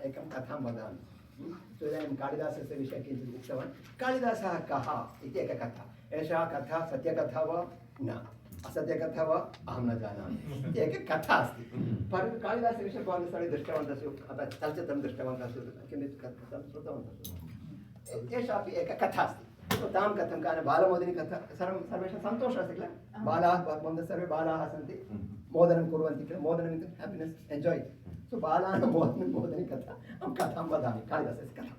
एकं कथां वदामि। सो इदानीं कालिदासस्य विषये किञ्चित् उक्तवान्। कालिदासः कः इति एका कथा। एषा कथा सत्यकथा वा न असत्यकथा वा अहं न जानामि। इति एका कथा अस्ति। परन्तु कालिदासस्य विषये भवन्तः सर्वे दृष्टवन्तः स्युः, अतः चलच्चित्रं दृष्टवन्तः स्युः, किञ्चित् कथां श्रुतवन्तः स्युः। एषा अपि एका कथा अस्ति। तां कथं कारण बालमोदिनी कथा सर्वेषां सन्तोषः अस्ति किल। बालाः भवन्तः सर्वे बालाः सन्ति, मोदनं कुर्वन्ति किल। मोदनं इति हेपिनेस्, एन्जाय्। सो बालानां मोदनी कथा अहं कथां वदामि, कालिदासस्य कथा।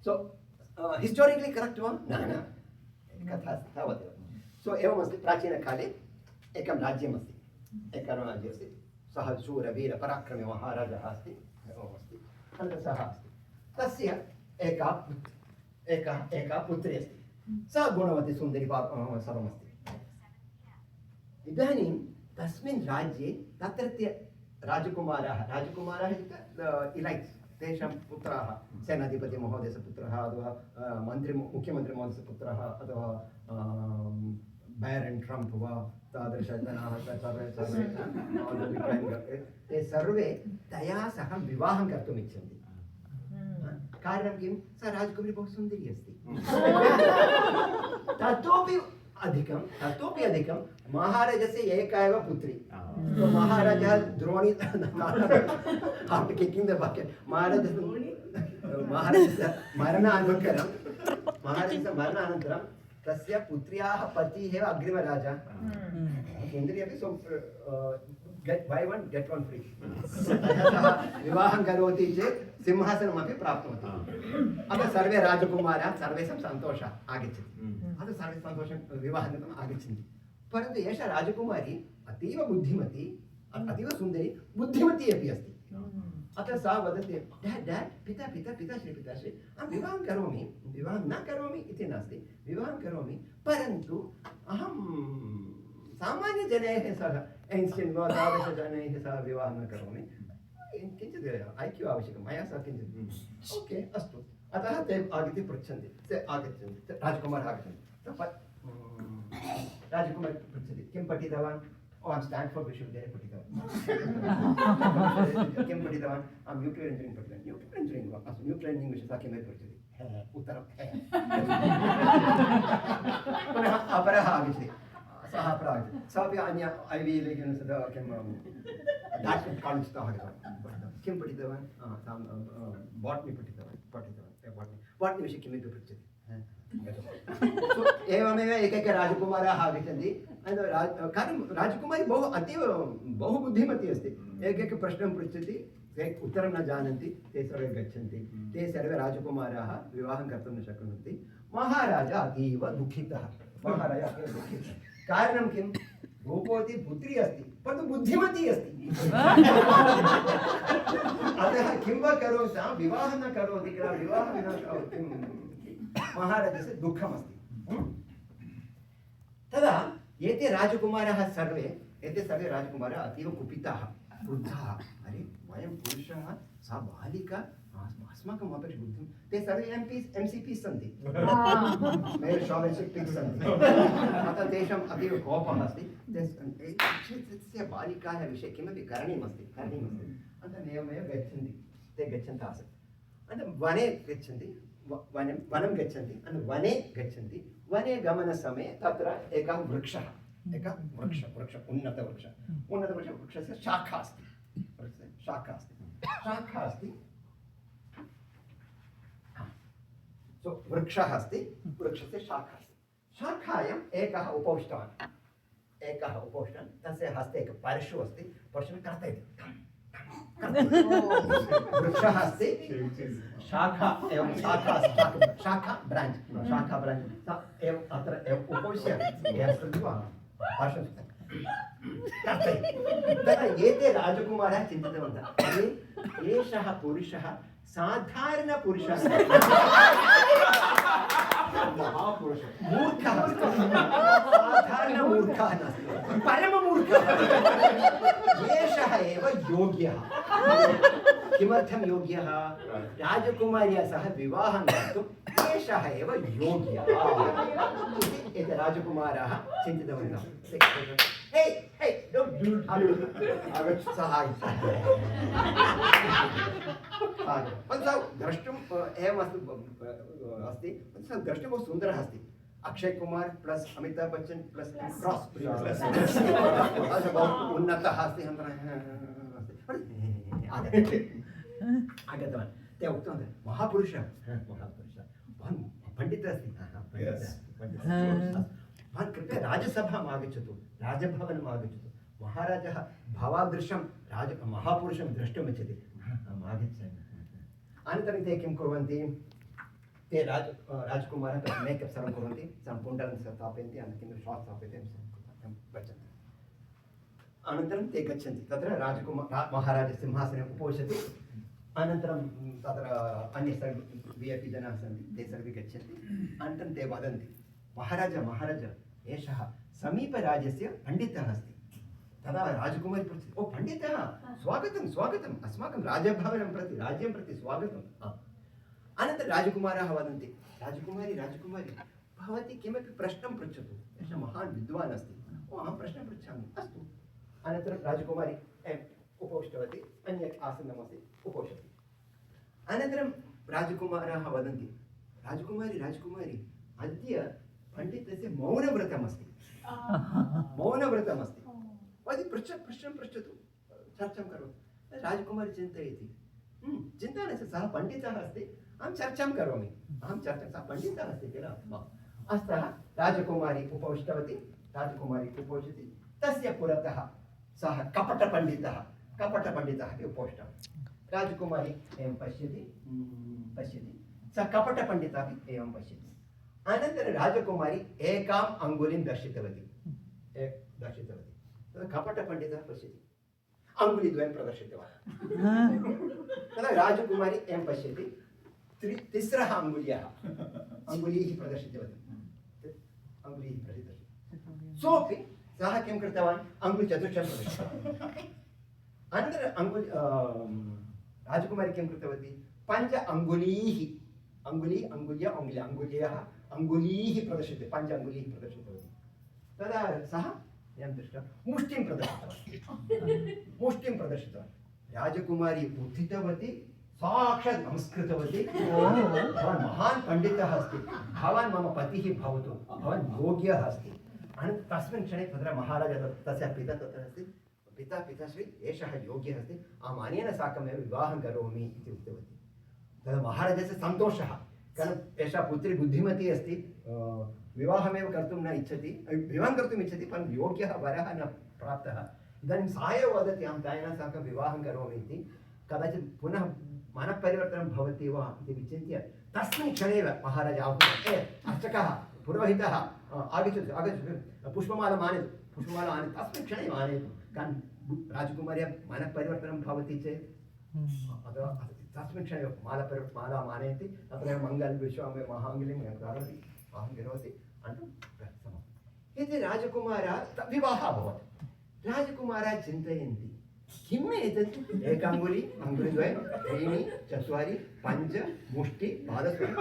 सो हिस्टोरिकलि करेक्ट् वा न कथा अस्ति तावदेव। सो एवमस्ति, प्राचीनकाले एकं राज्यमस्ति, एकं राज्यम् अस्ति। सः शूरवीरपराक्रमी महाराजः अस्ति, एवमस्ति। अनन्तरं सः अस्ति, तस्य एका पुत्री अस्ति। सा गुणवती सुन्दरी सर्वमस्ति। इदानीं तस्मिन् राज्ये तत्रत्य राजकुमारः इत्युक्ते इलैट्स्, तेषां पुत्राः, सेनाधिपतिमहोदयस्य पुत्रः अथवा मुख्यमन्त्रिमहोदयस्य पुत्रः अथवा बैरन् ट्रम्प् वा तादृशजनाः ते सर्वे तया सह विवाहं कर्तुम् इच्छन्ति। कारणं किं? सा राजकुमारी बहु सुन्दरी अस्ति। ततोपि अधिकं महाराजस्य एका एव पुत्री। महाराजः द्रोणी किकिङ्ग् द बकेट्। महाराजस्य मरणानन्तरं तस्य पुत्र्याः पतिः एव अग्रिमराजा। सुन्दरी अपि buy one get one free. विवाहं करोति चेत् सिंहासनमपि प्राप्नोति। अतः सर्वे राजकुमाराः सर्वेषां सन्तोषः आगच्छति। अतः सर्वे सन्तोषं विवाहानन्तरम् आगच्छन्ति। परन्तु एषा राजकुमारी अतीव बुद्धिमती, अतीव सुन्दरी, बुद्धिमती अपि अस्ति। अतः सा वदति, डैड् पिताश्री अहं विवाहं करोमि, विवाहं न करोमि इति नास्ति, विवाहं करोमि, परन्तु अहं सामान्यजनैः सह ऐन्स्टीन् वा तादृशजनैः सह विवाहं न करोमि, किञ्चित् ऐक्यू आवश्यकं, मया सह किञ्चित्। ओके अस्तु। अतः ते आगत्य पृच्छन्ति, ते आगच्छन्ति, राजकुमारः आगच्छन्ति। राजकुमारी पृच्छति, किं पठितवान्? ओ अहं स्टान्फोर्ड् विश्वविद्यालये पठितवान्। किं पठितवान्? अहं न्यूक्लियर् इञ्जिनियरिङ्ग् पठितवान्। न्यूक्लियर् इञ्जिनियरिङ्ग् वा? अस्तु, न्यूक्लियर् इञ्जिनियरिङ्ग् विषये सा किमपि पृच्छति। उत्तरं पुनः अपरः आगच्छति, सः अपरागच्छति, सः अन्य ऐवी किं डाक्टर् कालेज् तः आगतवान्। किं पठितवान्? बाट्नि पठितवान्। बाट्नि विषये किमपि पृच्छति। एवमेव एकैक राजकुमाराः आगच्छन्ति। कारणं राजकुमारी बहु बुद्धिमती अस्ति। एकैक प्रश्नं पृच्छति, ते उत्तरं न जानन्ति, ते सर्वे गच्छन्ति। ते सर्वे राजकुमाराः विवाहं कर्तुं न शक्नुवन्ति। महाराजा अतीव दुःखितः। कारणं किं? रूपवती पुत्री अस्ति, परन्तु बुद्धिमती अस्ति। अतः किं वा करोति, सा विवाहं न करोति किल, विवाहं विना किं महाराजस्य दुःखमस्ति। तदा एते सर्वे राजकुमाराः अतीव कुपिताः, क्रुद्धाः। अरे वयं पुरुषः, सा बालिका, अस्माकम् अपेक्षया बुद्धिं। ते सर्वे MCPs सन्ति, सन्ति। अतः तेषाम् अतीव कोपः अस्ति। तस्य बालिकायाः विषये किमपि करणीयमस्ति। अतः एवमेव गच्छन्ति, ते गच्छन्तः आसन्। अनन्तरं वने गच्छन्ति, वनं गच्छन्ति, वने गच्छन्ति। वने गमनसमये तत्र एकः वृक्षः, उन्नतवृक्षस्य शाखा अस्ति। सो वृक्षः अस्ति, वृक्षस्य शाखा अस्ति। शाखायाम् एकः उपविष्टवान्, तस्य हस्ते एकः परशुः अस्ति, परशुः कर्तयति। वृक्षः अस्ति, शाखा ब्राञ्च् एवम् अत्र उपविश्य कृत्वा तदा एते राजकुमारः चिन्तितवन्तः, एषः पुरुषः साधारणपुरुषः, मूर्खः, साधारणमूर्खः नास्ति, परममूर्खः। एषः एव योग्यः। किमर्थं योग्यः? राजकुमार्या सह विवाहं कर्तुम् एषः एव योग्यः इति एते राजकुमाराः चिन्तितवन्तः। आगच्छ, सः सः द्रष्टुम् एवमस्ति अस्ति सः द्रष्टुं बहु सुन्दरः अस्ति Akshay Kumar plus Amitabh Bachchan plus cross बहु उन्नतः अस्ति आगतवान् ते उक्तवन्तः महापुरुषः भवान् पण्डितः अस्ति भवान् कृपया राजसभाम् आगच्छतु राजभवनम् आगच्छतु महाराजः भवादृशं महापुरुषं द्रष्टुम् इच्छति आगच्छामि अनन्तरं ते किं कुर्वन्ति ते राजकुमारः तत् मेकप् सर्वं कुर्वन्ति कुण्डलं स्थापयन्ति अनन्तरं शार्ट् स्थापयन्ति गच्छन्ति अनन्तरं ते गच्छन्ति तत्र महाराजः सिंहासने उपविशति अनन्तरं तत्र अन्ये सर्वे VIP जनाः सन्ति ते सर्वे गच्छन्ति अनन्तरं ते वदन्ति महाराज एषः समीपराज्यस्य पण्डितः अस्ति तदा राजकुमारी पृच्छति ओ पण्डितः स्वागतं स्वागतम् अस्माकं राजभवनं प्रति राज्यं प्रति स्वागतम् अनन्तरं राजकुमारः वदन्ति राजकुमारी भवती किमपि प्रश्नं पृच्छतु एषः महान् विद्वान् अस्ति ओ अहं प्रश्नं पृच्छामि अस्तु अनन्तरं राजकुमारी उपविष्टवती अन्यत् आसनमस्ति उपविशति अनन्तरं राजकुमारः वदन्ति राजकुमारी अद्य पण्डितस्य मौनव्रतमस्ति भवती प्रश्नं पृच्छतु चर्चां करोतु राजकुमारी चिन्तयति चिन्ता नास्ति सः पण्डितः अस्ति अहं चर्चां करोमि सः पण्डितः अस्ति किल अस्तः राजकुमारी उपविष्टवती उपविशति तस्य पुरतः सः कपटपण्डितः अपि उपविष्टः राजकुमारी एवं पश्यति सः कपटपण्डितः अपि एवं पश्यति अनन्तरं राजकुमारी एकाम् अङ्गुलीं दर्शितवती तदा कपटपण्डितः पश्यति अङ्गुलीद्वयं प्रदर्शितवान् तदा राजकुमारी एवं पश्यति तिस्रः अङ्गुलीः प्रदर्शितवती सोऽपि सः किं कृतवान् अङ्गुलिचतुष्टयं प्रदर्शितवान् अनन्तरं राजकुमारी किं कृतवती 5 अङ्गुलीः अङ्गुलीः प्रदर्शितवती 5 अङ्गुलीः प्रदर्शितवती तदा सः एवं दृष्ट्वा मुष्टिं प्रदर्शितवान् राजकुमारी उत्थितवती साक्षात् नमस्कृतवती भवान् महान् पण्डितः अस्ति भवान् मम पतिः भवतु भवान् योग्यः अस्ति अनन्तरं तस्मिन् क्षणे तत्र महाराजः तस्य पिता तत्र अस्ति पिताश्री एषः योग्यः अस्ति अहम् अनेन साकमेव विवाहं करोमि इति उक्तवती तदा महाराजस्य सन्तोषः कारणम् एषा पुत्री बुद्धिमती अस्ति विवाहमेव कर्तुं न इच्छति विवाहं कर्तुम् इच्छति परन्तु योग्यः वरः न प्राप्तः इदानीं सा एव वदति अहं तेन साकं विवाहं करोमि इति कदाचित् पुनः मनःपरिवर्तनं भवति वा इति विचिन्त्य तस्मिन् क्षणे एव महाराज अर्चकः पुरोहितः आगच्छतु पुष्पमालाम् आनयतु तस्मिन् क्षणे आनयतु कारणं राजकुमार्याः मनःपरिवर्तनं भवति चेत् तस्मिन् क्षणे मालाम् आनयति तत्र मङ्गलं विश्वं महाङ्गलिं करोति अनन्तरं इति राजकुमारः विवाहः अभवत् राजकुमारः चिन्तयन्ति किम् एतत् एकाङ्गुली अङ्गुलिद्वयं 3 4 5 मुष्टि पादद्वयं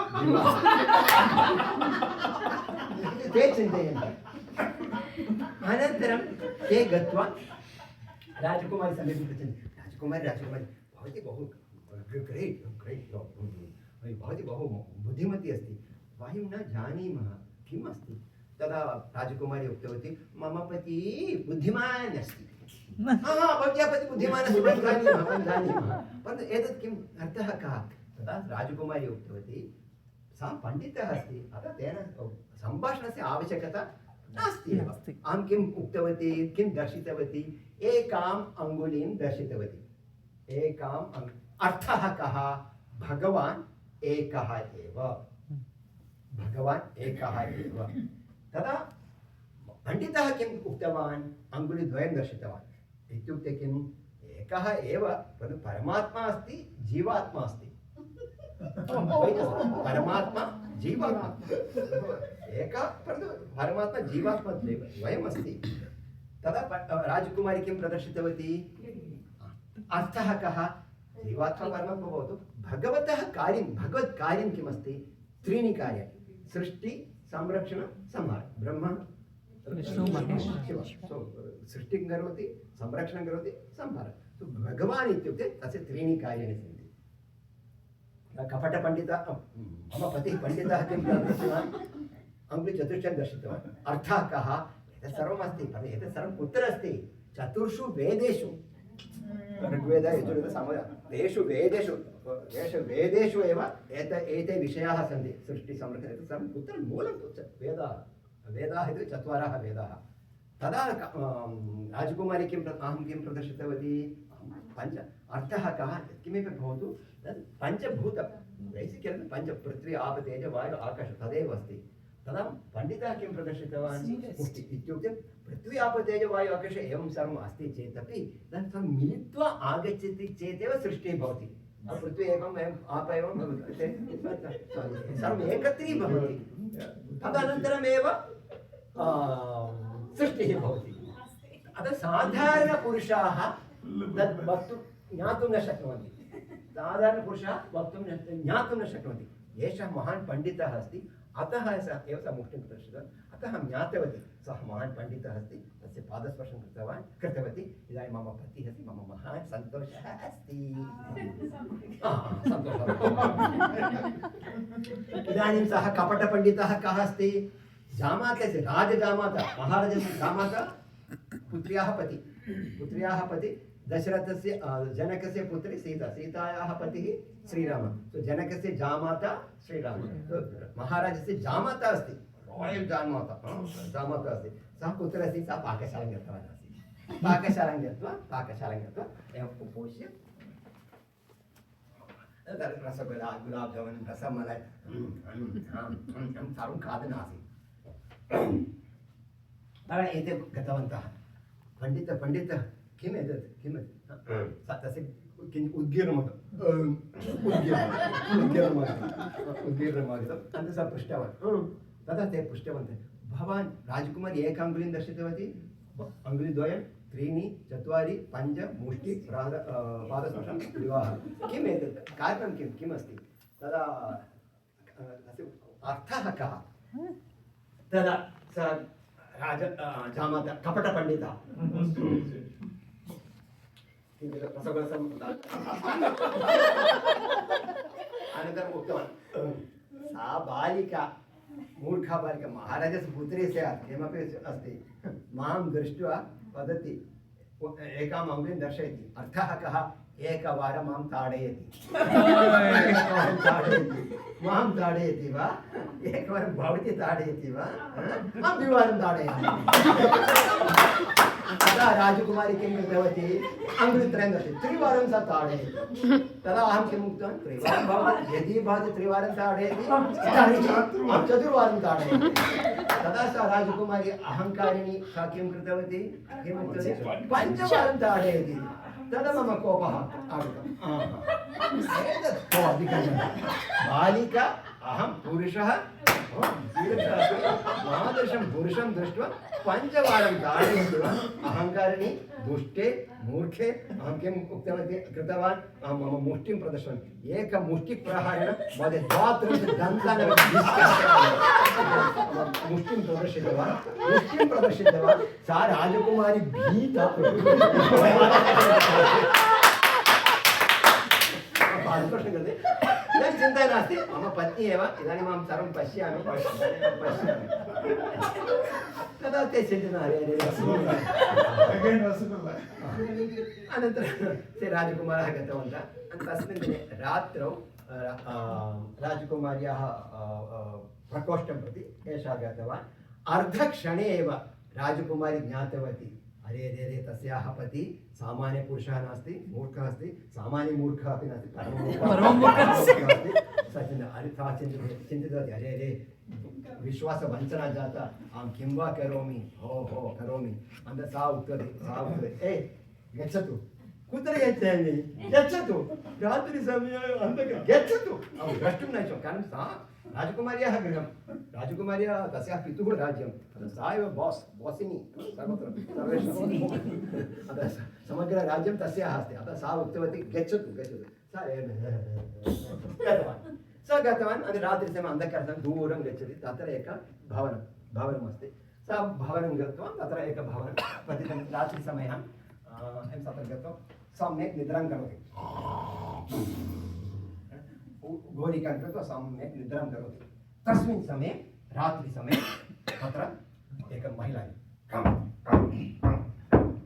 ते चिन्तयन्ति अनन्तरं ते गत्वा राजकुमारी समीपे पृच्छन्ति राजकुमारी भवती बहु ग्रेट् भवती बहु बुद्धिमती अस्ति वयं न जानीमः किम् अस्ति तदा राजकुमारी उक्तवती मम पतिः बुद्धिमान् अस्ति भवत्याः पतिः बुद्धिमान् अस्ति वयं जानीमः परन्तु एतत् किम् अर्थः कः तदा राजकुमारी उक्तवती सः पण्डितः अस्ति अतः तेन सम्भाषणस्य आवश्यकता नास्ति एव अहं किम् उक्तवती किं दर्शितवती एकाम् अङ्गुलीं दर्शितवती अर्थः कः भगवान् एकः एव तदा पण्डितः किम् उक्तवान् अङ्गुलिद्वयं दर्शितवान् इत्युक्ते किम् एकः एव परन्तु परमात्मा अस्ति जीवात्मा अस्ति परमात्मा जीवात्मा एकः परन्तु परमात्मा जीवात्मा द्वयम् अस्ति तदा राजकुमारी किं प्रदर्शितवती अर्थः कः जीवात्मा परमात्मा भवतु भगवतः भगवत्कार्यं किमस्ति 3 कार्याणि सृष्टि संरक्षण संहार ब्रह्म सृष्टिं करोति संरक्षणं करोति संहार भगवान् इत्युक्ते तस्य 3 कार्याणि सन्ति कपटपण्डितः मम पतिः पण्डितः किं दर्शितवान् अङ्गुलिचतुष्टयं दर्शितवान् अर्थः कः एतत् सर्वमस्ति एतत् सर्वं कुत्र अस्ति चतुर्षु वेदेषु ऋग्वेद यजुर्वेद सामवेद तेषु वेदेषु एव एते विषयाः सन्ति सृष्टिसंरक्षणे एतत् सर्वं कुत्र मूलं वेदाः इति चत्वारः वेदाः तदा राजकुमारी अहं किं प्रदर्शितवती पञ्च अर्थः कः किमपि भवतु तद् पञ्चभूतं बेसिकलि पञ्च पृथ्वी आप तेज वायु आकाश तदेव अस्ति तदा पण्डितः किं प्रदर्शितवान् इत्युक्ते पृथ्वी आप तेज वायु आकाश एवं सर्वम् अस्ति चेदपि तत् सर्वं मिलित्वा आगच्छति चेदेव सृष्टिः भवति पृथ्वी एवम् आप एवं सर्वम् एकत्रीभवति तदनन्तरमेव सृष्टिः भवति अतः साधारणपुरुषाः तद् वक्तुं ज्ञातुं न शक्नुवन्ति साधारणपुरुषाः वक्तुं ज्ञातुं न शक्नुवन्ति एषः महान् पण्डितः अस्ति अतः सः एव सः मुष्टिं प्रदर्शितवान् अतः अहं ज्ञातवती सः महान् पण्डितः अस्ति तस्य पादस्पर्शं कृतवती इदानीं मम पतिः अस्ति मम महान् सन्तोषः अस्ति इदानीं सः कपटपण्डितः कः अस्ति जामातस्य राजजामाता महाराजस्य जामाता पुत्र्याः पति दशरथस्य जनकस्य पुत्री सीतायाः पतिः श्रीरामः तो जनकस्य जामाता श्रीरामः तो महाराजस्य जामाता अस्ति रायल् जामाता अस्ति सः कुत्र अस्ति सः पाकशालां गतवान् अस्ति पाकशालां गत्वा एवम् उपविश्य रसगुल्ला गुलाब जामुन रसमलाई सर्वं खादन् आसीत् तदा एते गतवन्तः पण्डितः किम् एतत् किम् तस्य किञ्चित् उद्गीर्णमागतम् अनन्तरं सः पृष्टवान् तदा ते पृष्टवन्तः भवान् राजकुमारी एक अङ्गुलीं दर्शितवती अङ्गुलिद्वयं त्रीणि चत्वारि पञ्च मुष्टि पादस्पर्शं विवाहः किम् एतत् कारणं किम् अस्ति तदा तस्य अर्थः कः तदा सः जामाता कपटपण्डितः अनन्तरम् उक्तवान् सा बालिका मूर्खा बालिका महाराजस्य पुत्री स्यात् किमपि अस्ति मां दृष्ट्वा वदति एकाम् अङ्गुलीं दर्शयति अर्थः कः एकवारं मां ताडयति मां ताडयति वा एकवारं भवती ताडयति वा मां द्विवारं ताडयति तदा राजकुमारी किं कृतवती अङ्गुलित्रयं दर्शयति त्रिवारं सा ताडयति तदा अहं किम् उक्तवान् त्रिवारं भवति यदि भवती त्रिवारं ताडयति अहं चतुर्वारं ताडयति तदा सा राजकुमारी अहङ्कारिणी सा किं कृतवती किम् उक्तवती पञ्चवारं ताडयति तदा मम कोपः आगतः बालिका अहं पुरुषः तादृशं पुरुषं दृष्ट्वा पञ्चवारं ताडयित्वा अहङ्कारिणी दुष्टे मूर्खे अहं किम् उक्तवती कृतवान् अहं मम मुष्टिं प्रदर्शयामि एकमुष्टिप्रहारेण मम द्वात्रिंशत् दन्तान् मुष्टिं प्रदर्शितवान् सा राजकुमारी भीता चिन्ता नास्ति मम पत्नी एव इदानीं अहं सर्वं पश्यामि तदा ते चिन्तयन्ति अनन्तरं ते राजकुमारः गतवन्तः तस्मिन् दिने रात्रौ राजकुमार्याः प्रकोष्ठं प्रति एषः गतवान् अर्धक्षणे एव राजकुमारी ज्ञातवती अरे अरे अरे तस्याः पति सामान्यपुरुषः नास्ति मूर्खः अस्ति सामान्यमूर्खः अपि नास्ति परममूर्खः अस्ति सा चिन्तितवती अरे अरे विश्वासवञ्चना जाता अहं किं वा करोमि करोमि अनन्तरं सा उक्तवती ए गच्छतु कुत्र गच्छामि गच्छतु रात्रिसमये अन्धकारे गच्छतु अहं द्रष्टुं न इच्छामि कारणं सा राजकुमार्याः गृहं राजकुमार्याः तस्याः पितुः राज्यं सा एव बासिनी सर्वत्र अतः समग्रराज्यं तस्याः अस्ति अतः सा उक्तवती गच्छतु सा गतवान् रात्रिसमये अन्धकारं दूरं गच्छति तत्र एकं भवनमस्ति सा भवनं गत्वा तत्र एकं भवनं पतितं रात्रिसमये तत्र गत्वा सम्यक् निद्रां करोति गोरिकां कृत्वा सम्यक् निद्रां करोति। तस्मिन् समये रात्रिसमये तत्र एका महिला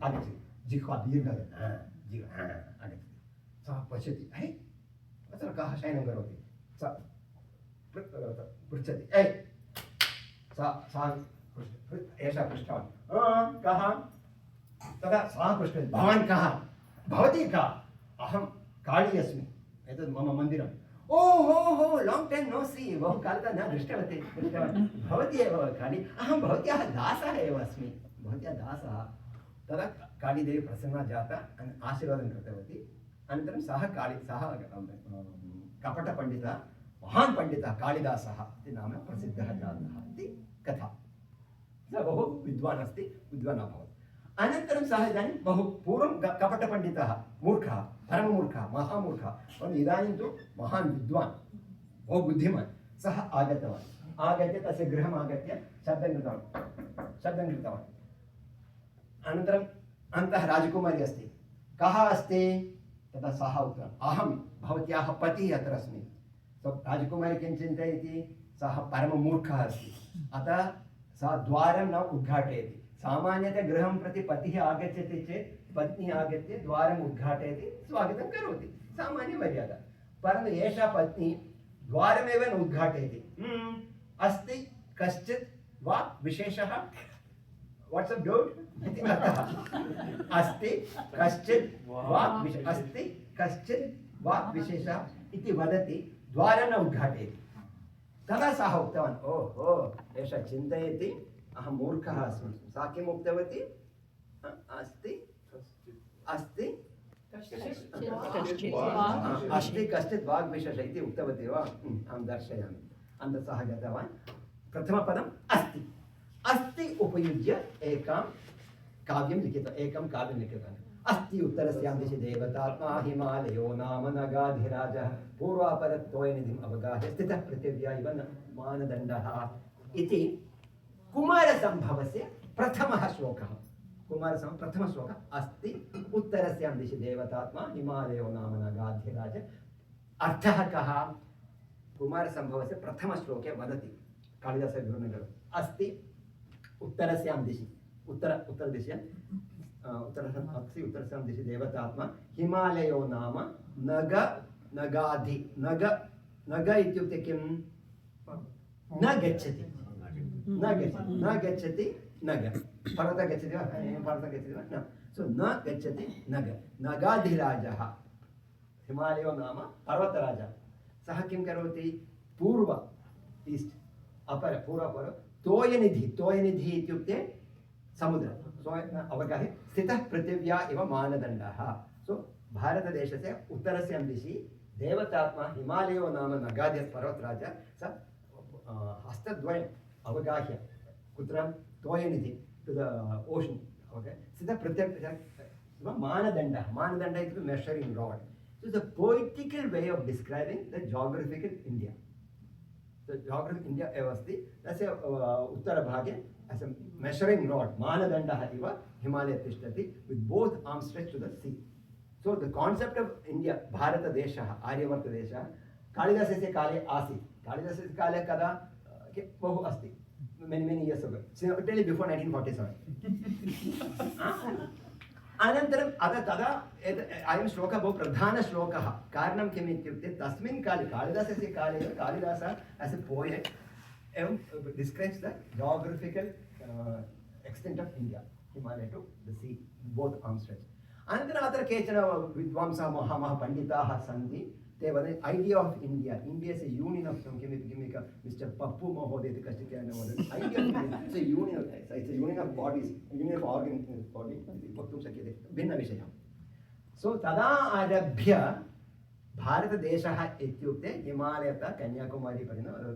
आगच्छति, जिह्वा दीर्घः आगच्छति। सः पश्यति, हे अत्र कः शयनं करोति? सः पृच्छति, ए एषः पृष्टवान्, कः? तदा सः पृष्टवती, भवान् कः? भवती का? अहं काळी अस्मि, एतत् मम मन्दिरम्। ओ हो लाङ्ग् टैम् नो सी, बहु कालतः न दृष्टवती। भवती एव काळी? अहं भवत्याः दासः एव अस्मि, भवत्याः दासः। तदा काळीदेवी प्रसन्ना जाता, आशीर्वादं कृतवती। अनन्तरं सः कपटपण्डितः, महान् पण्डितः कालिदासः इति नाम प्रसिद्धः जातः इति कथा। सः बहु विद्वान् अस्ति, विद्वान् अभवत्। अनन्तरं सः इदानीं बहु पूर्वं कपटपण्डितः, मूर्खः, परममूर्खः, महामूर्खः, इदानीं तु महान् विद्वान्, बहु बुद्धिमान्। सः आगतवान्, आगत्य तस्य गृहम् आगत्य शब्दं कृतवान्। अनन्तरम् अन्तः राजकुमारी अस्ति, कः अस्ति? तदा सः उक्तवान्, अहं भवत्याः पतिः अत्र अस्मि। राजकुमारी किं चिन्तयति? सः परममूर्खः अस्ति, अतः सः द्वारं न उद्घाटयति। सामान्यतः गृहं प्रति पतिः आगच्छति चेत् पत्नी आगत्य द्वारम् उद्घाटयति, स्वागतं करोति, सामान्यमर्यादा। परन्तु एषा पत्नी द्वारमेव न उद्घाटयति। अस्ति कश्चित् वा विशेषः? वाट्स् अ डौट् इति अर्थः। अस्ति कश्चित् वा विशेषः इति वदति, द्वारं न उद्घाटयति। तदा सः उक्तवान्, ओहो एषः चिन्तयति अहं मूर्खः अस्मि। सा किम् उक्तवती? अस्ति कश्चित् वाग्विशेषः इति उक्तवती वा? अहं दर्शयामि। अन्तः सः गतवान्, प्रथमपदम् अस्ति, अस्ति उपयुज्य एकं काव्यं लिखितवान्। अस्ति उत्तरस्यां दिशि देवतात्मा हिमालयो नाम नगाधिराजः पूर्वापरत्वयनिधिम् अवगाह्य स्थितः पृथिव्या इव मानदण्डः इति कुमारसम्भवस्य प्रथमः श्लोकः। प्रथमश्लोकः अस्ति उत्तरस्यां दिशि देवतात्मा हिमालयो नाम नगाधिराज। अर्थः कः? कुमारसम्भवस्य प्रथमश्लोके वदति कालिदासः विवरणं करोति, अस्ति उत्तरस्यां दिशि, उत्तरदिश्यां उत्तरस्यां दिशि देवतात्मा हिमालयो नाम नगाधि। नग इत्युक्ते किं? न गच्छति, नग पर्वतः गच्छति वा? न। सो न गच्छति नग, नगाधिराजः। हिमालयो नाम पर्वतराजा। सः किं करोति? पूर्व ईस्ट्, पूर्व तोयनिधि इत्युक्ते समुद्र, अवगाह्य स्थितः पृथिव्या इव मानदण्डः। सो भारतदेशस्य उत्तरस्यां दिशि देवतात्मा हिमालयो नाम नगाधि पर्वतराजा। स हस्तद्वयम् अवगाह्य कुत्र? तोयनिधि, टु द ओशन्, ओके, स्थितः पृथिव्या मानदण्डः। मानदण्डः इत्युक्ते मेशरिङ्ग् rod. So the poetical way of describing the geographical India. The geographic India evasti तस्य उत्तरभागे as a measuring rod, मानदण्डः इव हिमालये तिष्ठति with both arms stretched to the sea. So the concept of India, भारतदेशः, आर्यवर्तदेशः कालिदासस्य काले आसीत्। कालिदासस्य काले कदा? बहु अस्ति, many years ago, tell before 1947. अनन्तरं तदा अयं श्लोकः बहु प्रधानश्लोकः। कारणं किम् इत्युक्ते तस्मिन् काले कालिदासस्य काले कालिदासः एस् ए पोयट् एवं describes the geographical extent of India, Himalaya to the sea, both arms stretch. अनन्तरम् अत्र केचन विद्वांसः महापण्डिताः सन्ति, ते वदन्ति idea of India, India is a union of किमिक मिस्टर् पप्पु महोदय इति कश्चित् वदति। Idea is a union of bodies, union of organ body इति वक्तुं शक्यते, भिन्नविषयः। सो तदा आरभ्य भारतदेशः इत्युक्ते हिमालयतः कन्याकुमारी पर्यन्तं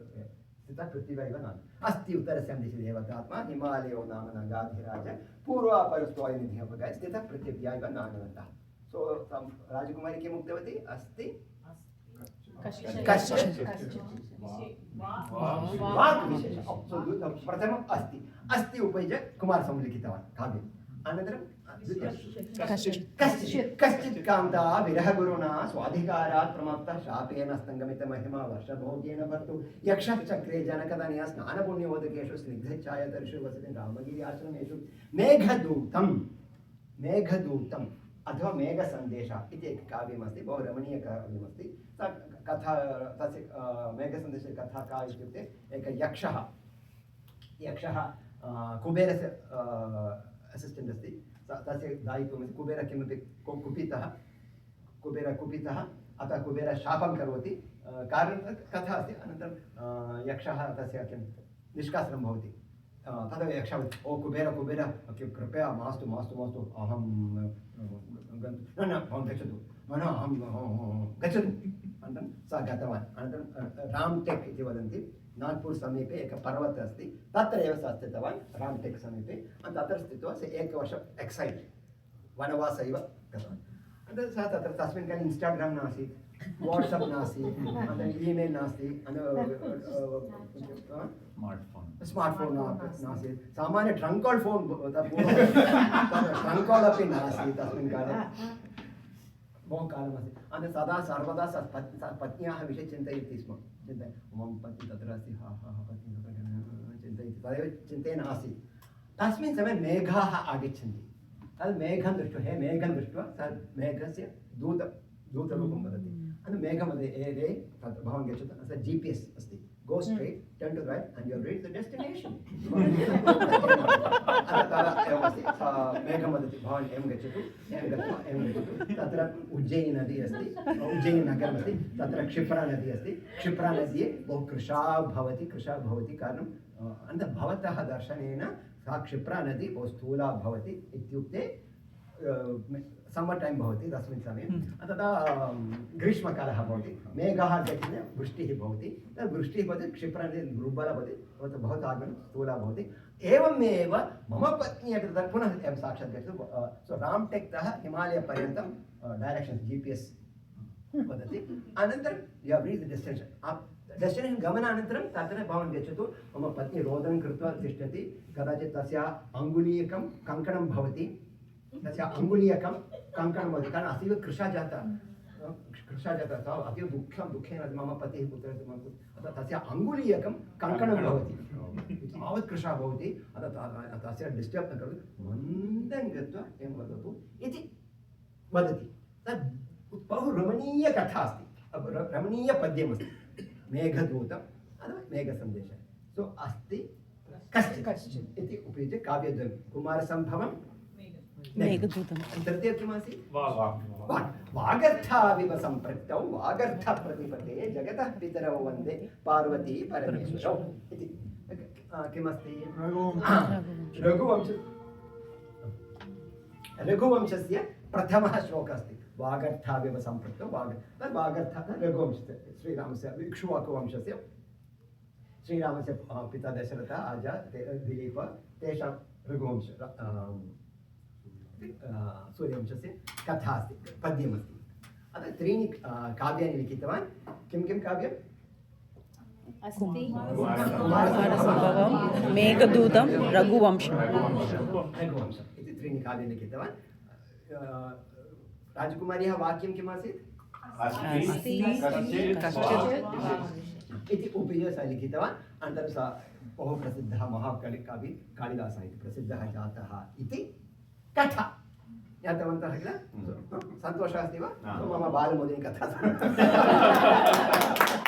स्थितः पृथिव्या इव नाम। अस्ति उत्तरस्यां दिशि देवतात्मा हिमालयो नाम नगाधिराज पूर्वापरस्त्वयनिधिः अवगाह्य स्थितः पृथिव्या इव नानदण्डः। सो राजकुमारी किम् उक्तवती? अस्ति वाग्विशेषः। प्रथमम् अस्ति, अस्ति उपयुज्य कुमारसम्भवं लिखितवान् काव्यं। अनन्तरं कश्चित् कश्चित् कान्ता विरहगुरुणा स्वाधिकारात् प्रमत्तः शापेन स्तङ्गमितमहिमा वर्षभोगेन भर्तु यक्षः चक्रे जनकदनया स्नानपुण्योदकेषु स्निग्धच्छायादर्शु वसति रामगिरि आश्रमेषु मेघदूतम् अथवा मेघसन्देशः इति एकं काव्यमस्ति, बहु रमणीयकाव्यमस्ति। सा कथा, तस्य मेघसन्देशस्य कथा का इत्युक्ते एकः यक्षः कुबेरस्य असिस्टेण्ट् अस्ति, तस्य दायित्वमस्ति। कुबेरः किमपि कुपितः अतः कुबेरः शापं करोति, कारणं कथा अस्ति। अनन्तरं यक्षः तस्य किं निष्कासनं भवति, तदा यक्षः ओ कुबेर कृपया मास्तु अहं भवान् गच्छतु, अहं गच्छतु। अनन्तरं सः गतवान्। अनन्तरं रामटेक् इति वदन्ति, नाग्पूर् समीपे एकः पर्वतः अस्ति, तत्र एव सः स्थितवान् रामटेक् समीपे। तत्र स्थित्वा सः एकवर्षम् एक्सैल् वनवासः इव गतवान्। अनन्तरं सः तत्र तस्मिन् काले इन्स्टाग्राम् नासीत्, वाट्सप् नासीत्, अनन्तरम् ईमेल् नास्ति, स्मार्ट् फोन् नासीत्, सामान्य ट्रङ्क् काल् फोन्, ट्रङ्क् काल् अपि नासीत् तस्मिन् काले, बहु कालमस्ति। अनन्तरं सदा सर्वदा पत्न्याः विषये चिन्तयति स्म, मम पत्नी तत्र अस्ति, पत्नी तत्र चिन्तयति, तदेव चिन्तयन् आसीत्। तस्मिन् समये मेघाः आगच्छन्ति, तद् मेघं दृष्ट्वा सः मेघस्य दूतरूपं वदति। अनन्तरं मेघं वदति, रे तत् भवान् गच्छतु, तस्य GPS अस्ति, go straight, turn to right and you'll reach the destination. मेघं वदति, भवान् एवं गच्छतु, तत्र उज्जयिनी नदी अस्ति, उज्जयिनी नगरमस्ति, तत्र क्षिप्रा नदी अस्ति, क्षिप्रा नदी बहु कृशा भवति, कारणं अनन्तरं भवतः दर्शनेन सा क्षिप्रा नदी बहु स्थूला भवति इत्युक्ते सम्मर् टैम् भवति तस्मिन् समये। तदा ग्रीष्मकालः भवति, मेघाः गच्छति, वृष्टिः भवति, तद् वृष्टिः भवति, क्षिप्रा नदी दुर्बला भवति, भवतः आगमनं स्थूला भवति। एवमेव मम पत्नी अपि तत्र पुनः एवं साक्षात् गच्छतु। सो रामटेक्तः हिमालयपर्यन्तं डैरेक्षन्स् GPS वदति। अनन्तरं you have reached the destination गमनानन्तरं तत्र भवान् गच्छतु। मम पत्नी रोदनं कृत्वा तिष्ठति, कदाचित् तस्याः अङ्गुलीयकं कङ्कणं भवति, कारण अतीव कृशा जाता, सः अतीव दुःखेन मम पतिः पुत्रः, अतः तस्य अङ्गुलीयकं कङ्कणं भवति, तावत् कृशा भवति। अतः तस्य डिस्टर्ब् न करोतु, मन्दं गत्वा एवं वदतु इति वदति। तद् बहु रमणीयकथा अस्ति, रमणीयपद्यमस्ति, मेघदूतम् अथवा मेघसन्देशः। सो अस्ति कश्चित् इति उपयुज्य काव्यद्वयं, कुमारसम्भवं मेघदूतं। तृतीयं किमासीत्? वागर्थाविव सम्पृक्तौ वागर्थप्रतिपदे जगतः पितरौ वन्दे पार्वती परमेश्वरौ इति। किमस्ति? रघुवंशस्य प्रथमः श्लोकः अस्ति, वागर्थाविव सम्पृक्तौ। तद् वागर्थः रघुवंशस्य, श्रीरामस्य इक्ष्वाकुवंशस्य, श्रीरामस्य पिता दशरथः, आजा दिलीप, तेषां रघुवंश सूर्यवंशस्य कथा अस्ति, पद्यमस्ति। अतः त्रीणि काव्यानि लिखितवान्। किं काव्यम्? कुमारसम्भवं, मेघदूतं, रघुवंशम् इति त्रीणि काव्यानि लिखितवान्। राजकुमार्याः वाक्यं किमासीत्? इति उपयुज्य सः लिखितवान्। अनन्तरं सः बहु प्रसिद्धः महाकवि कालिदासः इति प्रसिद्धः जातः इति कथा ज्ञातवन्तः किल? सन्तोषः अस्ति वा? मम बालमोदिनी कथा